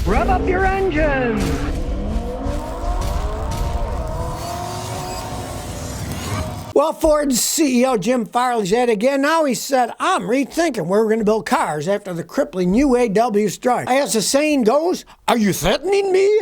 Rev up your engines! Well, Ford's CEO Jim Farley's at it again. Now he said, I'm rethinking where we're going to build cars after the crippling UAW strike. As the saying goes, are you threatening me?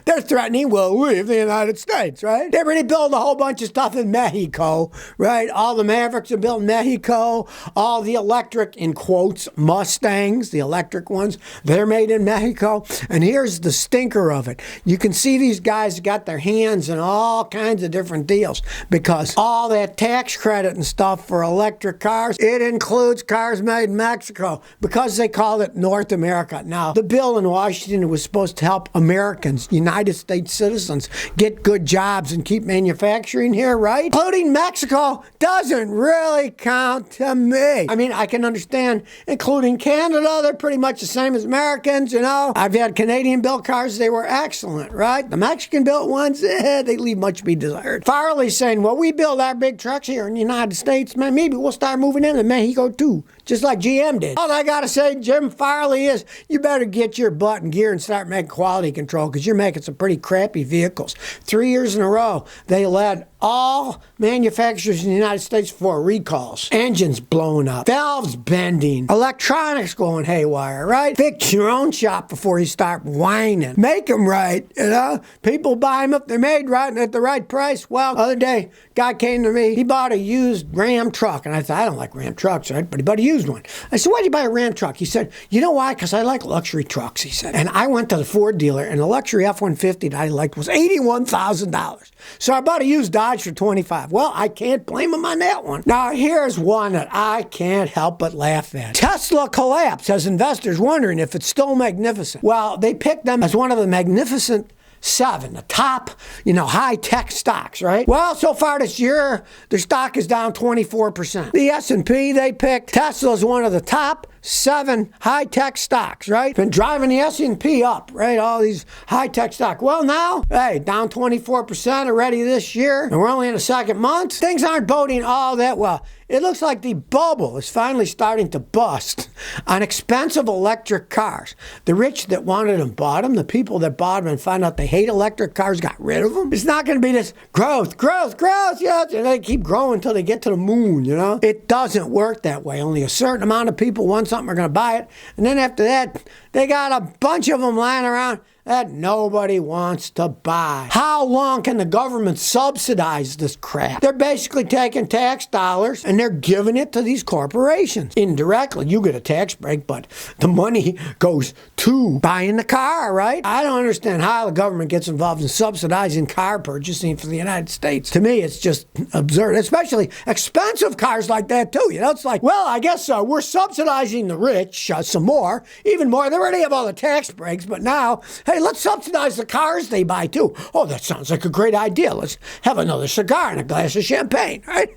They're threatening we'll leave the United States, right? They already built a whole bunch of stuff in Mexico, right? All the Mavericks are built in Mexico. All the electric, in quotes, Mustangs, the electric ones, they're made in Mexico. And here's the stinker of it. You can see these guys got their hands in all kinds of different deals because all that tax credit and stuff for electric cars, it includes cars made in Mexico because they call it North America. Now, the bill in Washington was supposed to help Americans, United States citizens, get good jobs and keep manufacturing here, right? Including Mexico doesn't really count to me. I mean, I can understand including Canada. They're pretty much the same as Americans, you know. I've had Canadian-built cars. They were excellent, right? The Mexican-built ones, they leave much to be desired. Farley's saying, well, we build our big trucks here in the United States, man, maybe we'll start moving into Mexico too, just like GM did. All I gotta say, Jim Farley, is you better get your butt in gear and start making quality control because you're making some pretty crappy vehicles. 3 years in a row, they led all manufacturers in the United States for recalls. Engines blowing up, valves bending, electronics going haywire, right? Fix your own shop before you start whining. Make them right, you know? People buy them if they're made right and at the right price. Well, the other day, guy came to me, he bought a used Ram truck, and I thought, I don't like Ram trucks, right? But he bought a used one. I said, why'd you buy a Ram truck? He said, you know why? Because I like luxury trucks, he said. And I went to the Ford dealer, and the luxury F-150 that I liked was $81,000. So I bought a used Dodge for $25,000. Well, I can't blame him on that one. Now, here's one that I can't help but laugh at. Tesla collapse has investors wondering if it's still magnificent. Well, they picked them as one of the magnificent seven, the top, high-tech stocks, right? Well, so far this year, their stock is down 24%. The S&P, they picked Tesla as one of the top 7 high-tech stocks, right? Been driving the S&P up, right? All these high-tech stocks. Well, now, hey, down 24% already this year, and we're only in the second month. Things aren't boding all that well. It looks like the bubble is finally starting to bust on expensive electric cars. The rich that wanted them bought them. The people that bought them and found out they hate electric cars got rid of them. It's not going to be this growth, yeah. And they keep growing until they get to the moon, you know? It doesn't work that way. Only a certain amount of people want something are going to buy it. And then after that, they got a bunch of them lying around that nobody wants to buy. How long can the government subsidize this crap? They're basically taking tax dollars and they're giving it to these corporations. Indirectly, you get a tax break, but the money goes to buying the car, right? I don't understand how the government gets involved in subsidizing car purchasing for the United States. To me, it's just absurd, especially expensive cars like that too. You know, it's like, well, I guess we're subsidizing the rich some more, even more. They already have all the tax breaks, but now, hey, let's subsidize the cars they buy too. Oh, that sounds like a great idea. Let's have another cigar and a glass of champagne, right?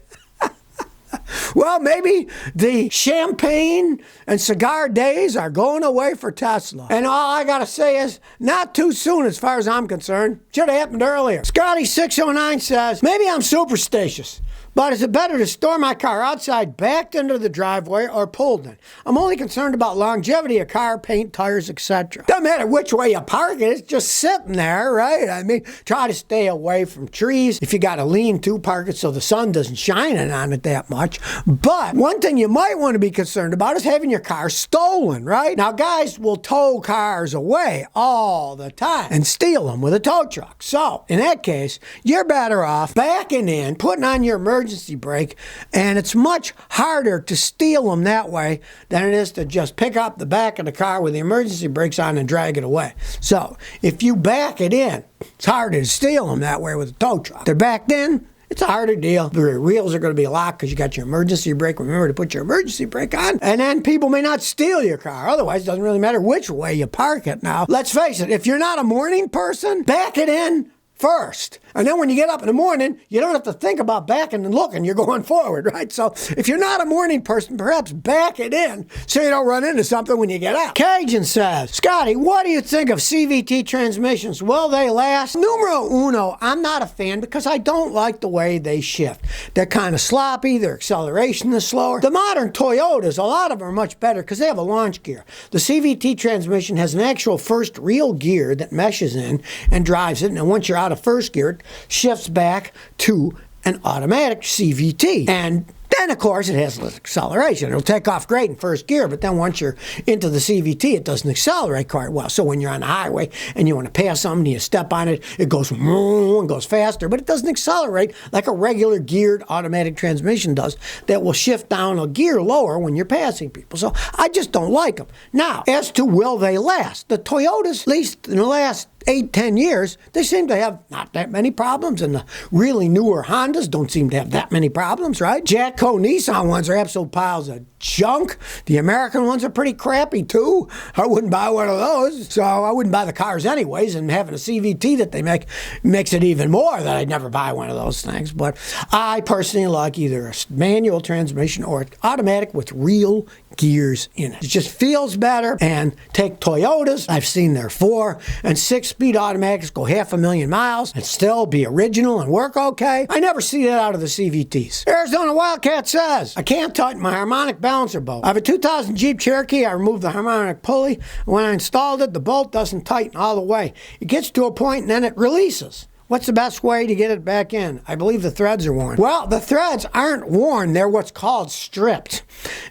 Well, maybe the champagne and cigar days are going away for Tesla. And all I got to say is, not too soon as far as I'm concerned. Should have happened earlier. Scotty609 says, maybe I'm superstitious, but is it better to store my car outside, backed into the driveway, or pulled in? I'm only concerned about longevity of car, paint, tires, etc. Doesn't matter which way you park it, it's just sitting there, right? I mean, try to stay away from trees. If you got a lean-to, park it so the sun doesn't shine in on it that much. But one thing you might want to be concerned about is having your car stolen, right? Now, guys will tow cars away all the time and steal them with a tow truck. So, in that case, you're better off backing in, putting on your emergency brake, and it's much harder to steal them that way than it is to just pick up the back of the car with the emergency brakes on and drag it away. So, if you back it in, it's harder to steal them that way with a tow truck. They're backed in, it's a harder deal. The wheels are going to be locked because you got your emergency brake. Remember to put your emergency brake on. And then people may not steal your car. Otherwise, it doesn't really matter which way you park it. Now, let's face it, if you're not a morning person, back it in first. And then when you get up in the morning, you don't have to think about backing and looking. You're going forward, right? So if you're not a morning person, perhaps back it in so you don't run into something when you get out. Cajun says, Scotty, what do you think of CVT transmissions? Will they last? Numero uno, I'm not a fan because I don't like the way they shift. They're kind of sloppy. Their acceleration is slower. The modern Toyotas, a lot of them are much better because they have a launch gear. The CVT transmission has an actual first real gear that meshes in and drives it. And once you're out of first gear, it shifts back to an automatic CVT. And then, of course, it has less acceleration. It'll take off great in first gear, but then once you're into the CVT, it doesn't accelerate quite well. So when you're on the highway and you want to pass something, you step on it, it goes and goes faster, but it doesn't accelerate like a regular geared automatic transmission does that will shift down a gear lower when you're passing people. So I just don't like them. Now, as to will they last, the Toyotas, at least in the last 8-10 years, they seem to have not that many problems, and the really newer Hondas don't seem to have that many problems, right? Jatco Nissan ones are absolute piles of junk. The American ones are pretty crappy too. I wouldn't buy one of those, so I wouldn't buy the cars anyways, and having a CVT that they make makes it even more that I'd never buy one of those things. But I personally like either a manual transmission or automatic with real gears in it. It just feels better. And take Toyotas, I've seen their 4 and 6-speed automatics go 500,000 miles and still be original and work okay. I never see that out of the CVTs. Arizona Wildcat says, I can't tighten my harmonic balancer bolt. I have a 2000 Jeep Cherokee. I removed the harmonic pulley. When I installed it, the bolt doesn't tighten all the way. It gets to a point and then it releases. What's the best way to get it back in? I believe the threads are worn. Well, the threads aren't worn. They're what's called stripped.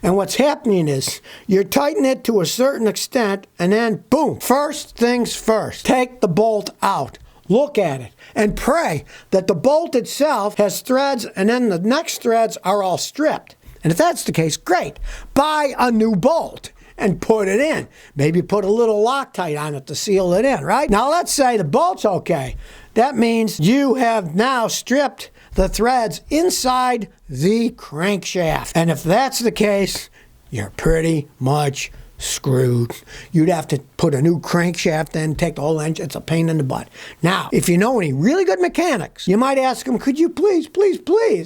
And what's happening is you're tightening it to a certain extent and then boom, first things first. Take the bolt out. Look at it and pray that the bolt itself has threads and then the next threads are all stripped. And if that's the case, great. Buy a new bolt and put it in. Maybe put a little Loctite on it to seal it in, right? Now let's say the bolt's okay. That means you have now stripped the threads inside the crankshaft. And if that's the case, you're pretty much screwed. You'd have to put a new crankshaft in, take the whole engine. It's a pain in the butt. Now, if you know any really good mechanics, you might ask them, could you please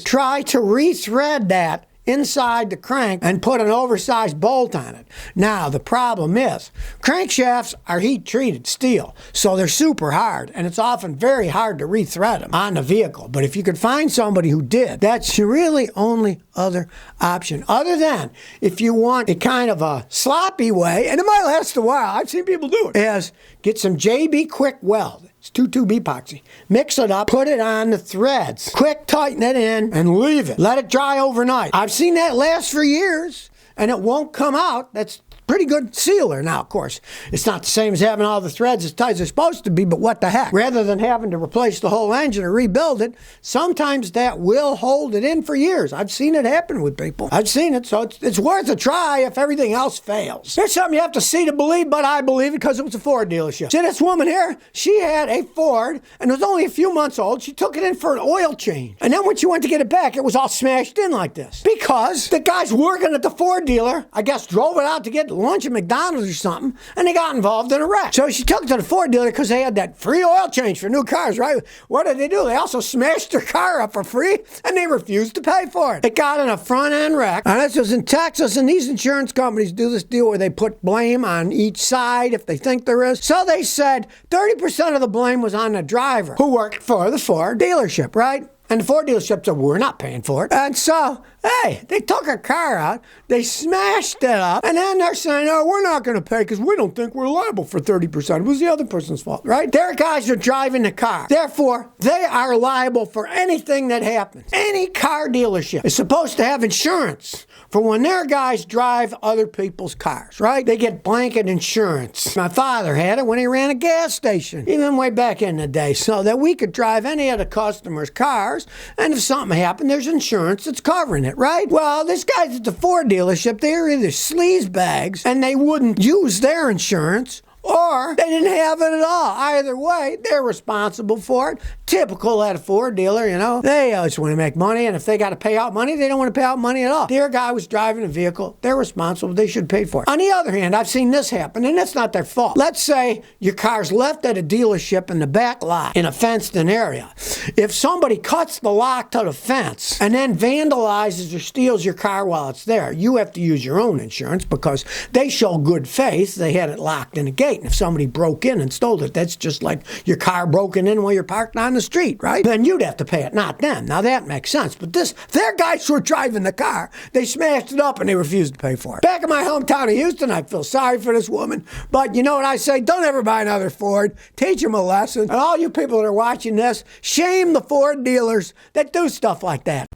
try to rethread that inside the crank and put an oversized bolt on it. Now, the problem is, crankshafts are heat-treated steel, so they're super hard, and it's often very hard to rethread them on the vehicle. But if you could find somebody who did, that's your really only other option. Other than, if you want a kind of a sloppy way, and it might last a while, I've seen people do it, is get some JB Quick Weld. It's 2,2 epoxy. Mix it up, put it on the threads. Quick tighten it in and leave it. Let it dry overnight. I've seen that last for years and it won't come out. That's pretty good sealer. Now, of course, it's not the same as having all the threads as tight as they're supposed to be, but what the heck? Rather than having to replace the whole engine or rebuild it, sometimes that will hold it in for years. I've seen it happen with people. I've seen it, so it's worth a try if everything else fails. There's something you have to see to believe, but I believe it because it was a Ford dealership. See this woman here? She had a Ford, and it was only a few months old. She took it in for an oil change. And then when she went to get it back, it was all smashed in like this. Because the guys working at the Ford dealer, I guess, drove it out to get lunch at McDonald's or something, and they got involved in a wreck. So she took it to the Ford dealer because they had that free oil change for new cars, right? What did they do? They also smashed their car up for free, and they refused to pay for it. It got in a front-end wreck. And this was in Texas, and these insurance companies do this deal where they put blame on each side if they think there is. So they said 30% of the blame was on the driver who worked for the Ford dealership, right? And the Ford dealership said, we're not paying for it. And so, hey, they took a car out, they smashed it up, and then they're saying, oh, we're not going to pay because we don't think we're liable for 30%. It was the other person's fault, right? Their guys are driving the car. Therefore, they are liable for anything that happens. Any car dealership is supposed to have insurance for when their guys drive other people's cars, right? They get blanket insurance. My father had it when he ran a gas station, even way back in the day, so that we could drive any of the customers' cars, and if something happened, there's insurance that's covering it, right? Well, this guy's at the Ford dealership, they're either sleaze bags, and they wouldn't use their insurance, or they didn't have it at all. Either way, they're responsible for it. Typical at a Ford dealer, you know. They just want to make money, and if they got to pay out money, they don't want to pay out money at all. Their guy was driving a vehicle. They're responsible. They should pay for it. On the other hand, I've seen this happen, and it's not their fault. Let's say your car's left at a dealership in the back lot in a fenced-in area. If somebody cuts the lock to the fence and then vandalizes or steals your car while it's there, you have to use your own insurance because they show good faith. They had it locked in a gate. And if somebody broke in and stole it, that's just like your car broken in while you're parked on the street, right? Then you'd have to pay it, not them. Now that makes sense. But their guys were driving the car. They smashed it up and they refused to pay for it. Back in my hometown of Houston, I feel sorry for this woman. But you know what I say? Don't ever buy another Ford. Teach them a lesson. And all you people that are watching this, shame the Ford dealers that do stuff like that.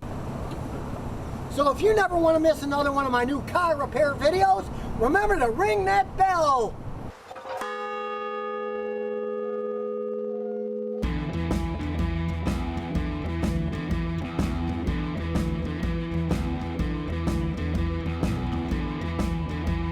So if you never want to miss another one of my new car repair videos, remember to ring that bell.